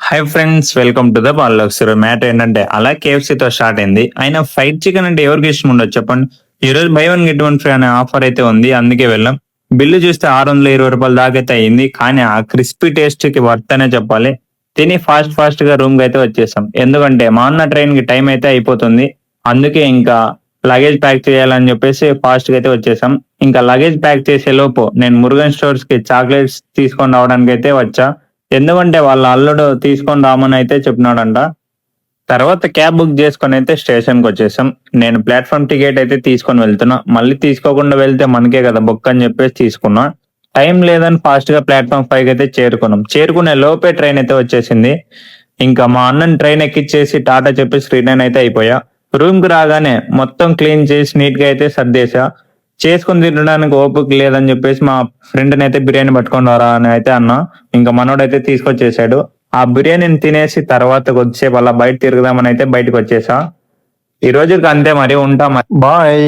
Hi friends, welcome to the ball matter ఏంటంటే అలా కేఎఫ్సీతో start అయింది. అయినా ఫ్రైడ్ చికెన్ అంటే ఎవరికి ఇష్టం ఉండదు చెప్పండి. ఈ రోజు by one get one free అనే ఆఫర్ అయితే ఉంది, అందుకే వెళ్ళాం. బిల్లు చూస్తే రూ. 620 దాకా అయితే అయింది, కానీ ఆ క్రిస్పీ టేస్ట్ కి వర్త్ అనే చెప్పాలి. తిని ఫాస్ట్ గా రూమ్ కి అయితే వచ్చేసాం, ఎందుకంటే మా అన్న ట్రైన్ కి టైం అయితే అయిపోతుంది. అందుకే ఇంకా లగేజ్ ప్యాక్ చేయాలని చెప్పేసి ఫాస్ట్ గా అయితే వచ్చేసాం. ఇంకా లగేజ్ ప్యాక్ చేసే లోపు నేను మురుగన్ స్టోర్స్ కి చాక్లెట్స్ తీసుకొని రావడానికి అయితే వచ్చా. ఎందుకంటే వాళ్ళ అల్లుడు తీసుకొని రామని అయితే చెప్పినాడంట. తర్వాత క్యాబ్ బుక్ చేసుకొని అయితే స్టేషన్ కి వచ్చేసాం. నేను ప్లాట్ఫామ్ టికెట్ అయితే తీసుకొని వెళ్తున్నా, మళ్ళీ తీసుకోకుండా వెళ్తే మనకే కదా బుక్ అని చెప్పేసి తీసుకున్నా. టైం లేదని ఫాస్ట్ గా ప్లాట్ఫామ్ 5 అయితే చేరుకున్నాం. చేరుకునే లోపే ట్రైన్ అయితే వచ్చేసింది. ఇంకా మా అన్నని ట్రైన్ ఎక్కిచ్చేసి టాటా చెప్పేసి రిటర్న్ అయితే అయిపోయా. రూమ్ కి రాగానే మొత్తం క్లీన్ చేసి నీట్ గా అయితే సర్దేశా. చేసుకుని తినడానికి ఓపిక లేదని చెప్పేసి మా ఫ్రెండ్ని అయితే బిర్యానీ పట్టుకొని రారా అని అయితే అన్నా. ఇంకా మనోడైతే తీసుకొచ్చేసాడు. ఆ బిర్యానీని తినేసి తర్వాత కొద్దిసేపు అలా బయట తిరుగుదామని అయితే బయటకు వచ్చేసా. ఈ రోజుకి అంతే, మరి ఉంటా, మరి బాయ్.